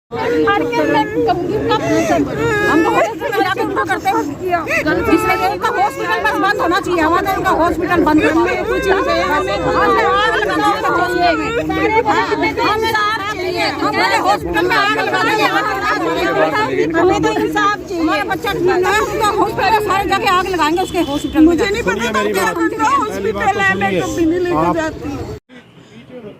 Hospital बस बंद होना चाहिए, हमारा उनका हॉस्पिटल बंद हॉस्पिटल में आग लगा देंगे। हमें तो इंसाफ चाहिए, हमारा बच्चा हॉस्पिटल सारे जगह आग लगाएंगे उसके हॉस्पिटल। मुझे नहीं पता हॉस्पिटल है, मैं कभी नहीं लेके जाती।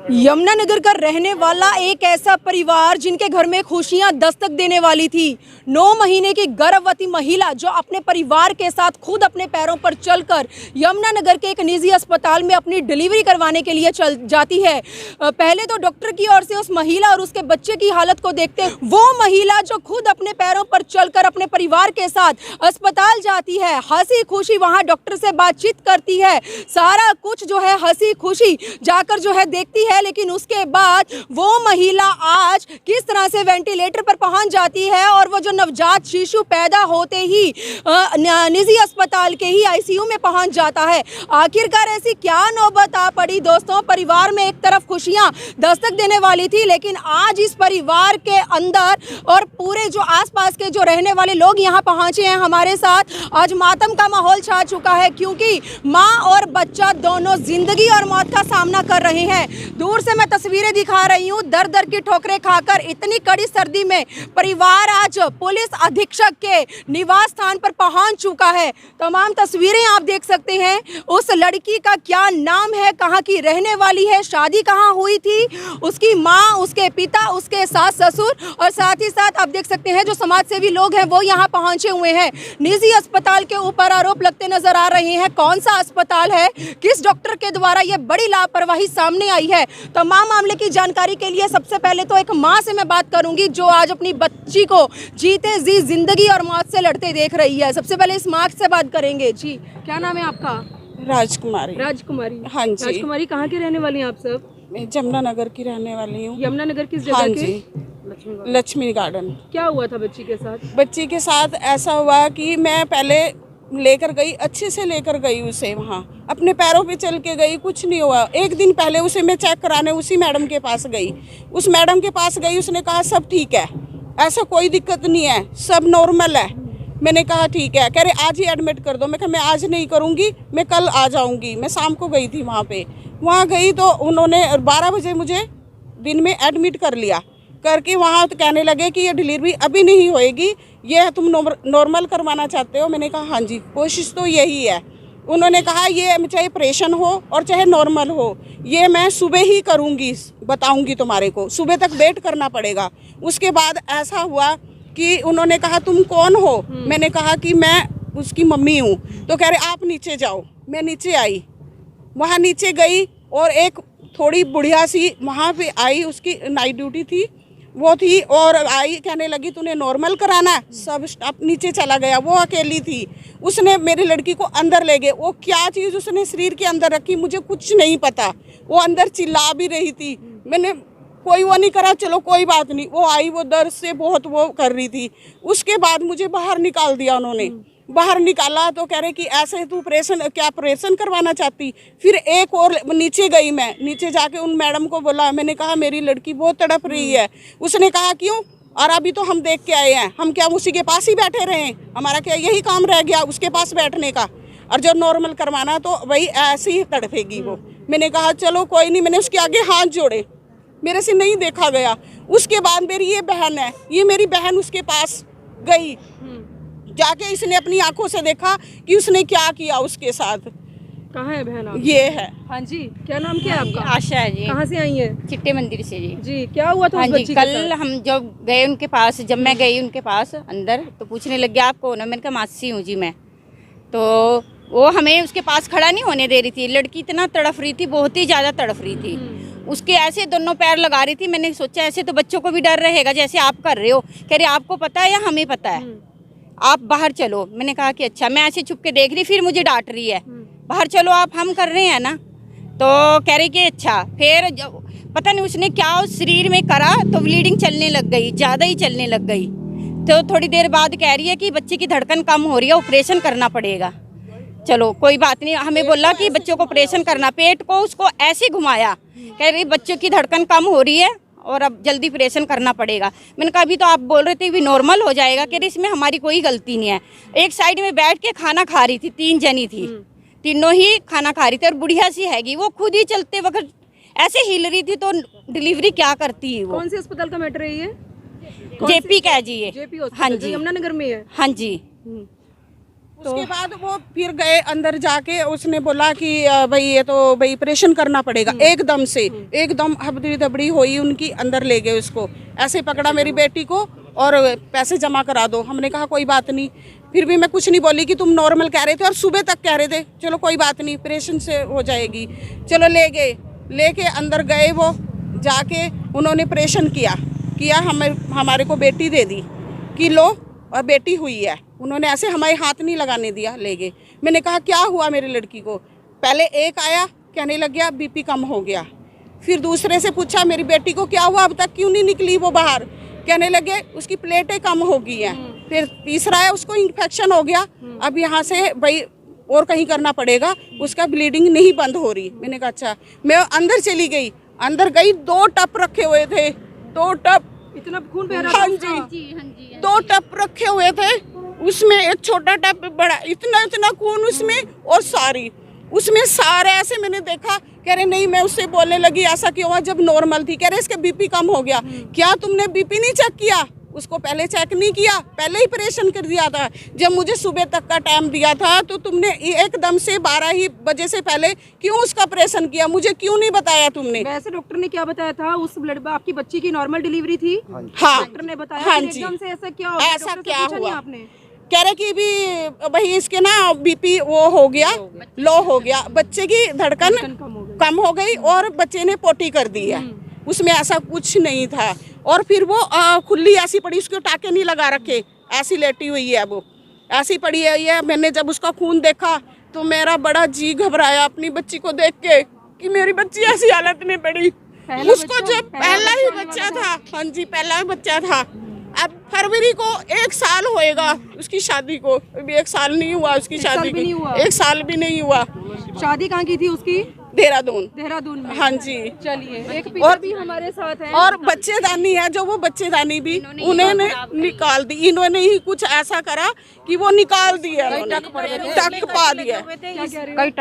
यमुनानगर का रहने वाला एक ऐसा परिवार जिनके घर में खुशियां दस्तक देने वाली थी। 9 महीने की गर्भवती महिला जो अपने परिवार के साथ खुद अपने पैरों पर चलकर यमुनानगर के एक निजी अस्पताल में अपनी डिलीवरी करवाने के लिए चल जाती है। पहले तो डॉक्टर की ओर से उस महिला और उसके बच्चे की हालत को देखते वो महिला जो खुद अपने पैरों पर चलकर अपने परिवार के साथ अस्पताल जाती है, हंसी खुशी वहां डॉक्टर से बातचीत करती है, सारा कुछ जो है हंसी खुशी जाकर जो है देखती है। लेकिन उसके बाद वो महिला आज किस तरह से वेंटिलेटर पर पहुंच जाती है और वो जो नवजात शिशु पैदा होते ही निजी अस्पताल के ही आईसीयू में पहुंच जाता है। आखिरकार ऐसी क्या नौबत आ पड़ी दोस्तों। परिवार में एक तरफ खुशियां दस्तक देने वाली थी, लेकिन आज इस परिवार के अंदर और पूरे जो आसपास के जो रहने वाले लोग यहां पहुंचे हैं हमारे साथ, आज मातम का माहौल छा चुका है, क्योंकि मां और बच्चा दोनों जिंदगी और मौत का सामना कर रहे हैं। दूर से मैं तस्वीरें दिखा रही हूँ, दर दर की ठोकरें खाकर इतनी कड़ी सर्दी में परिवार आज पुलिस अधीक्षक के निवास स्थान पर पहुंच चुका है। तमाम तस्वीरें आप देख सकते हैं। उस लड़की का क्या नाम है, कहाँ की रहने वाली है, शादी कहाँ हुई थी, उसकी माँ, उसके पिता, उसके सास ससुर और साथ ही साथ आप देख सकते हैं जो समाज सेवी लोग हैं वो यहाँ पहुंचे हुए हैं। निजी अस्पताल के ऊपर आरोप लगते नजर आ रहे हैं। कौन सा अस्पताल है, किस डॉक्टर के द्वारा ये बड़ी लापरवाही सामने आई है, तमाम मामले की जानकारी के लिए सबसे पहले तो एक मां से मैं बात करूंगी जो आज अपनी बच्ची को जीते जी जिंदगी और मौत से लड़ते देख रही है। सबसे पहले इस मां से बात करेंगे। जी, क्या नाम है आपका? राजकुमारी। राजकुमारी, हाँ जी। राजकुमारी, कहाँ की रहने वाली हैं आप सब? मैं यमुनानगर की रहने वाली हूँ। यमुनानगर किस जगह? हाँ के? जी, लक्ष्मी गार्डन। क्या हुआ था बच्ची के साथ? बच्ची के साथ ऐसा हुआ कि मैं पहले लेकर गई, अच्छे से लेकर गई उसे, वहाँ अपने पैरों पे चल के गई, कुछ नहीं हुआ। एक दिन पहले उसे मैं चेक कराने उसी मैडम के पास गई। उस मैडम के पास गई, उसने कहा सब ठीक है, ऐसा कोई दिक्कत नहीं है, सब नॉर्मल है। मैंने कहा ठीक है। कह रहे आज ही एडमिट कर दो। मैं कहा मैं आज नहीं करूँगी, मैं कल आ जाऊँगी। मैं शाम को गई थी वहाँ पे। वहाँ गई तो उन्होंने 12 बजे मुझे दिन में एडमिट कर लिया। करके वहाँ तो कहने लगे कि ये डिलीवरी अभी नहीं होएगी, ये तुम नॉर्मल करवाना चाहते हो। मैंने कहा हाँ जी, कोशिश तो यही है। उन्होंने कहा ये चाहे ऑपरेशन हो और चाहे नॉर्मल हो, ये मैं सुबह ही करूँगी, बताऊँगी तुम्हारे को, सुबह तक वेट करना पड़ेगा। उसके बाद ऐसा हुआ कि उन्होंने कहा तुम कौन हो? मैंने कहा कि मैं उसकी मम्मी हूँ। तो कह रहे आप नीचे जाओ। मैं नीचे आई, वहाँ नीचे गई और एक थोड़ी बुढ़िया सी वहाँ पे आई, उसकी नाइट ड्यूटी थी वो थी, और आई कहने लगी तूने नॉर्मल कराना है। सब स्टाफ नीचे चला गया, वो अकेली थी। उसने मेरी लड़की को अंदर ले गए। वो क्या चीज़ उसने शरीर के अंदर रखी मुझे कुछ नहीं पता। वो अंदर चिल्ला भी रही थी। मैंने कोई वो नहीं करा, चलो कोई बात नहीं। वो आई, वो दर्द से बहुत वो कर रही थी। उसके बाद मुझे बाहर निकाल दिया उन्होंने। बाहर निकाला तो कह रहे कि ऐसे तू ऑपरेशन करवाना चाहती। फिर एक और नीचे गई, मैं नीचे जाके उन मैडम को बोला, मैंने कहा मेरी लड़की बहुत तड़प रही है। उसने कहा क्यों? और अभी तो हम देख के आए हैं, हम क्या उसी के पास ही बैठे रहे? हमारा क्या यही काम रह गया उसके पास बैठने का? और जो नॉर्मल करवाना तो वही ऐसे ही तड़पेगी वो। मैंने कहा चलो कोई नहीं। मैंने उसके आगे हाथ जोड़े, मेरे से नहीं देखा गया। उसके बाद मेरी ये बहन है, ये मेरी बहन उसके पास गई, जाके इसने अपनी आंखों से देखा कि उसने क्या किया उसके साथ। कहाँ है बहन आप? ये है। हाँ जी, क्या नाम क्या है आपका? आशा है जी। कहाँ से आई है? चिट्टे मंदिर से जी। जी, क्या हुआ था? हाँ जी, कल हम जब गए उनके पास, जब मैं गई उनके पास अंदर, तो पूछने लग गया आप कौन है? मैंने कहा मासी हूँ जी मैं। तो वो हमें उसके पास खड़ा नहीं होने दे रही थी। लड़की इतना तड़फ रही थी, बहुत ही ज़्यादा तड़फ रही थी। उसके ऐसे दोनों पैर लगा रही थी। मैंने सोचा ऐसे तो बच्चों को भी डर रहेगा जैसे आप कर रहे हो। कह रहे आपको पता है या हमें पता है, आप बाहर चलो। मैंने कहा कि अच्छा। मैं ऐसे छुप के देख रही, फिर मुझे डांट रही है बाहर चलो आप, हम कर रहे हैं ना। तो कह रही कि अच्छा। फिर पता नहीं उसने क्या उस शरीर में करा तो ब्लीडिंग चलने लग गई, ज़्यादा ही चलने लग गई। तो थोड़ी देर बाद कह रही है कि बच्चे की धड़कन कम हो रही है, ऑपरेशन करना पड़ेगा। चलो कोई बात नहीं। हमें बोला कि बच्चों को ऑपरेशन करना, पेट को उसको ऐसे घुमाया, कह रही बच्चों की धड़कन कम हो रही है और अब जल्दी ऑपरेशन करना पड़ेगा। मैंने कहा अभी तो आप बोल रहे थे भी नॉर्मल हो जाएगा, कह रहे इसमें हमारी कोई गलती नहीं है। एक साइड में बैठ के खाना खा रही थी, 3 जनी थी, तीनों ही खाना खा रही थी और बुढ़िया सी हैगी, वो खुद ही चलते वक्त ऐसे हिल रही थी, तो डिलीवरी क्या करती है वो। कौन से अस्पताल का मैटर है ये? जेपी का है जी ये। जेपी हाँ हॉस्पिटल जी, यमुनानगर में है। हाँ जी। उसके बाद वो फिर गए अंदर, जाके उसने बोला कि भाई ये तो भाई ऑपरेशन करना पड़ेगा। एकदम से एकदम हबड़ी दबड़ी हुई उनकी, अंदर ले गए उसको, ऐसे पकड़ा मेरी बेटी को और पैसे जमा करा दो। हमने कहा कोई बात नहीं, फिर भी मैं कुछ नहीं बोली कि तुम नॉर्मल कह रहे थे और सुबह तक कह रहे थे, चलो कोई बात नहीं ऑपरेशन से हो जाएगी। चलो ले गए, लेके अंदर गए, वो जाके उन्होंने ऑपरेशन किया, हमारे को बेटी दे दी कि लो और बेटी हुई है। उन्होंने ऐसे हमारे हाथ नहीं लगाने दिया, ले गए। मैंने कहा क्या हुआ मेरी लड़की को? पहले एक आया कहने लग गया बीपी कम हो गया, फिर दूसरे से पूछा मेरी बेटी को क्या हुआ, अब तक क्यों नहीं निकली वो बाहर, कहने लगे उसकी प्लेटें कम हो गई हैं। फिर तीसरा है उसको इन्फेक्शन हो गया, अब यहाँ से भाई और कहीं करना पड़ेगा, उसका ब्लीडिंग नहीं बंद हो रही। मैंने कहा अच्छा। मैं अंदर चली गई, अंदर गई, 2 टप रखे हुए थे, 2 टप, इतना खून बह रहा था? हाँ जी, 2 टप रखे हुए थे, उसमें एक छोटा टप, बड़ा, इतना खून उसमें, और सारी उसमें सारे ऐसे। मैंने देखा, कह रहे नहीं, मैं उससे बोलने लगी ऐसा क्यों हुआ जब नॉर्मल थी, कह रहे इसके बीपी कम हो गया। क्या तुमने बीपी नहीं चेक किया? उसको पहले चेक नहीं किया, पहले ही ऑपरेशन कर दिया था। जब मुझे सुबह तक का टाइम दिया था तो तुमने एकदम से 12 ही बजे से पहले क्यों उसका ऑपरेशन किया? मुझे क्यों नहीं बताया तुमने? वैसे डॉक्टर ने क्या बताया था? उस आपकी बच्ची की नॉर्मल डिलीवरी थी? हाँ, डॉक्टर ने बताया। हाँ फिर जी। एकदम से ऐसा क्या ऐसा क्या हुआ? आपने? कह रहे कि भी भाई इसके ना बीपी वो हो गया, लो हो गया, बच्चे की धड़कन कम हो गई और बच्चे ने पोटी कर दी है। उसमें ऐसा कुछ नहीं था। और फिर वो खुली ऐसी पड़ी, उसको टाके नहीं लगा रखे, ऐसी लेटी हुई है, वो ऐसी पड़ी है। मैंने जब उसका खून देखा तो मेरा बड़ा जी घबराया अपनी बच्ची को देख के कि मेरी बच्ची ऐसी हालत में पड़ी। उसको जब पहला ही बच्चा था, हाँ जी, पहला बच्चा था। अब फरवरी को 1 साल होएगा उसकी शादी को, अभी 1 साल नहीं हुआ उसकी शादी को, 1 साल भी नहीं हुआ। शादी कहाँ की थी उसकी? देहरादून में। हाँ जी। चलिए, एक पिता भी हमारे साथ है। और बच्चेदानी है, जो वो बच्चेदानी भी उन्होंने निकाल दी। इन्होंने ही कुछ ऐसा करा कि वो निकाल दिया, टक पा दिया।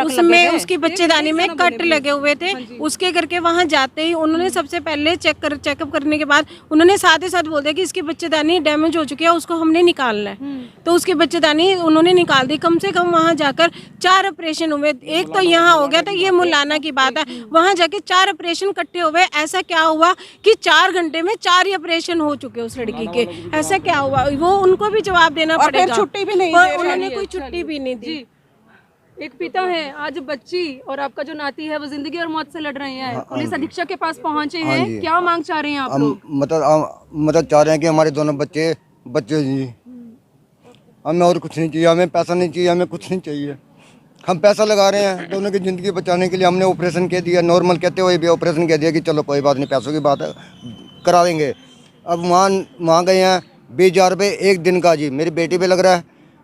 उसमें उसकी बच्चेदानी में कट लगे हुए थे। उसके करके वहाँ जाते ही उन्होंने सबसे पहले चेकअप करने के बाद उन्होंने साथ ही साथ बोल दिया कि इसकी बच्चेदानी डैमेज हो चुकी है, उसको हमने निकालना है। तो उसकी बच्चेदानी उन्होंने निकाल दी। कम से कम वहाँ जाकर 4 ऑपरेशन हुए। एक तो यहाँ हो गया था, ये मुलाना की बात है, वहाँ जाके 4 ऑपरेशन इकट्ठे हुए। ऐसा क्या हुआ कि 4 घंटे में 4 ही ऑपरेशन हो चुके उस लड़की के? ऐसा क्या हुआ? वो उनको भी जवाब देना पड़ेगा। छुट्टी भी नहीं, उन्होंने कोई छुट्टी भी नहीं दी। एक पिता है, आज बच्ची और आपका जो नाती है वो जिंदगी और मौत से लड़ रहे हैं। पुलिस अधीक्षक के पास पहुंचे हैं, क्या मांग चाह रहे हैं आप लोग? मतलब चाह रहे हैं कि हमारे दोनों बच्चे जी, हमें और कुछ नहीं चाहिए, हमें पैसा नहीं चाहिए, हमें कुछ नहीं चाहिए। हम पैसा लगा रहे हैं दोनों की ज़िंदगी बचाने के लिए। हमने ऑपरेशन कह दिया, नॉर्मल कहते हुए भी ऑपरेशन कह दिया कि चलो कोई बात नहीं, पैसों की बात है, करा देंगे। अब वहाँ गए हैं, 20,000 रुपये एक दिन का जी मेरी बेटी पे लग रहा है,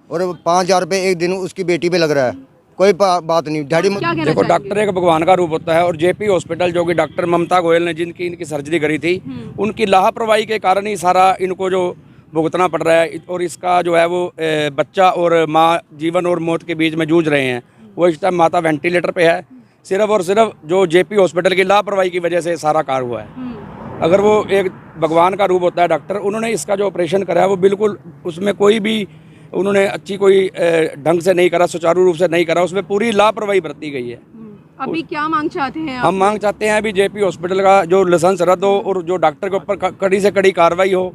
और 5,000 रुपये एक दिन उसकी बेटी पे लग रहा है। कोई बात नहीं। डैडी देखो, डॉक्टर एक भगवान का रूप होता है, और जेपी हॉस्पिटल जो कि डॉक्टर ममता गोयल ने जिनकी इनकी सर्जरी करी थी, उनकी लापरवाही के कारण ही सारा इनको जो भुगतना पड़ रहा है। और इसका जो है वो बच्चा और माँ जीवन और मौत के बीच में जूझ रहे हैं। वो इस टाइम माता वेंटिलेटर पे है, सिर्फ और सिर्फ जो जेपी हॉस्पिटल की लापरवाही की वजह से सारा कार हुआ है। अगर वो एक भगवान का रूप होता है डॉक्टर, उन्होंने इसका जो ऑपरेशन करा है वो बिल्कुल उसमें कोई भी उन्होंने अच्छी कोई ढंग से नहीं करा, सुचारू रूप से नहीं करा, उसमें पूरी लापरवाही बरती गई है। अभी क्या मांग चाहते हैं आप? हम मांग चाहते हैं अभी जेपी हॉस्पिटल का जो लाइसेंस रद्द हो और जो डॉक्टर के ऊपर कड़ी से कड़ी कार्रवाई हो,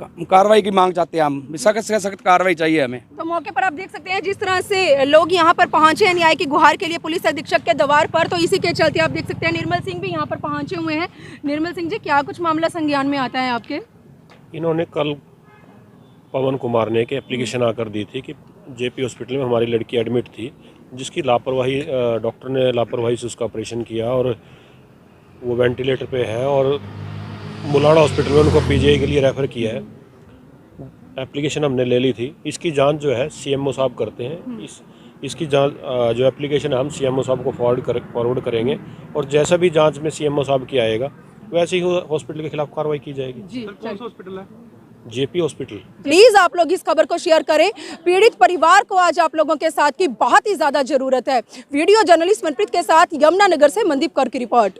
कार्रवाई की मांग चाहते हैं हम। सख्त से सख्त कार्रवाई चाहिए हमें। तो मौके पर आप देख सकते हैं जिस तरह से लोग यहाँ पर पहुंचे हैं न्याय की गुहार के लिए पुलिस अधीक्षक के द्वार पर, तो इसी के चलते आप देख सकते हैं निर्मल सिंह भी यहाँ पर पहुंचे हुए हैं। निर्मल सिंह जी, क्या कुछ मामला संज्ञान में आता है आपके? इन्होंने कल पवन कुमार ने एक एप्लीकेशन आकर दी थी कि जेपी हॉस्पिटल में हमारी लड़की एडमिट थी, जिसकी लापरवाही, डॉक्टर ने लापरवाही से उसका ऑपरेशन किया और वो वेंटिलेटर पे है, और मुलाना हॉस्पिटल में उनको पीजीआई के लिए रेफ़र किया है। एप्लीकेशन हमने ले ली थी। इसकी जांच जो है सीएमओ साहब करते हैं। इसकी जांच जो एप्लीकेशन है हम सीएमओ साहब को फॉरवर्ड करेंगे, और जैसा भी जांच में सीएमओ साहब की आएगा वैसे ही हॉस्पिटल के खिलाफ कार्रवाई की जाएगी। जी, कौन सा हॉस्पिटल है? JP hospital. प्लीज आप लोग इस खबर को शेयर करें। पीड़ित परिवार को आज आप लोगों के साथ की बहुत ही ज्यादा जरूरत है। वीडियो जर्नलिस्ट मनप्रीत के साथ यमुनानगर से मनदीप कौर की रिपोर्ट।